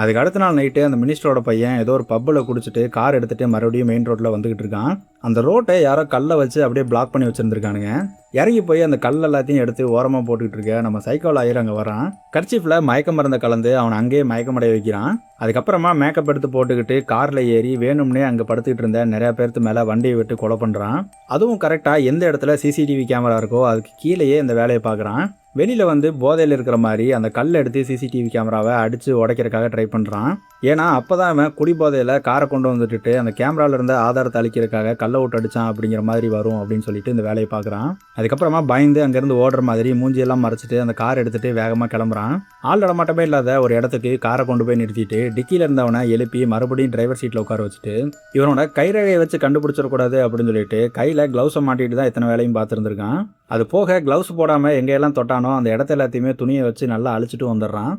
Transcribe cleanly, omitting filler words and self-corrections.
அதுக்கு அடுத்த நாள் நைட்டு அந்த மினிஸ்டரோட பையன் ஏதோ ஒரு பப்பில் குடிச்சிட்டு கார் எடுத்துகிட்டு மறுபடியும் மெயின் ரோட்டில் வந்துக்கிட்டு இருக்கான். அந்த ரோட்டை யாரோ கல்லை வச்சு அப்படியே பிளாக் பண்ணி வச்சுருந்துருக்கானுங்க. இறங்கி போய் அந்த கல் எல்லாத்தையும் எடுத்து ஓரமாக போட்டுக்கிட்டு இருக்க நம்ம சைக்கோ லாயர் அங்கே வரான். கர்ச்சீஃபில் மயக்க மருந்தை கலந்து அவனை அங்கேயே மயக்கமடைய வைக்கிறான். அதுக்கப்புறமா மேக்கப் எடுத்து போட்டுக்கிட்டு காரில் ஏறி வேணும்னே அங்கே படுத்துக்கிட்டு இருந்த நிறையா பேர்த்து மேலே வண்டியை விட்டு கொலை பண்ணுறான். அதுவும் கரெக்டாக எந்த இடத்துல சிசிடிவி கேமரா இருக்கோ அதுக்கு கீழேயே இந்த வேலையை பார்க்குறான். வெளியில் வந்து போதையில் இருக்கிற மாதிரி அந்த கல்லை எடுத்து சிசிடிவி கேமராவை அடித்து உடைக்கிறதுக்காக ட்ரை பண்ணுறான். ஏன்னா அப்போ தான் அவன் குடி போதையில் காரை கொண்டு வந்துட்டு அந்த கேமராவில் இருந்த ஆதாரத்தை அழிக்கிறதுக்காக கல்லை விட்டு அடித்தான் அப்படிங்கிற மாதிரி வரும் அப்படின்னு சொல்லிட்டு இந்த வேலையை பார்க்குறான். அதுக்கப்புறமா பயந்து அங்கேருந்து ஓடுற மாதிரி மூஞ்சியெல்லாம் மறைச்சிட்டு அந்த கார் எடுத்துகிட்டு வேகமாக கிளம்புறான். ஆள் நடமாட்டமே இல்லாத ஒரு இடத்துக்கு காரை கொண்டு போய் நிறுத்திட்டு டிக்கியில் இருந்தவனை எழுப்பி மறுபடியும் டிரைவர் சீட்டில் உட்கார வச்சுட்டு இவனோட கைரகையை வச்சு கண்டுபிடிச்சிடக்கூடாது அப்படின்னு சொல்லிட்டு கையில் க்ளவுஸை மாட்டிட்டு தான் இத்தனை வேலையும் பார்த்துருந்துருக்கான். அது போக க்ளவுஸ் போடாமல் எங்கெல்லாம் தொட்டானோ அந்த இடத்த எல்லாத்தையுமே துணியை வச்சு நல்லா அழிச்சிட்டு வந்துடுறான்.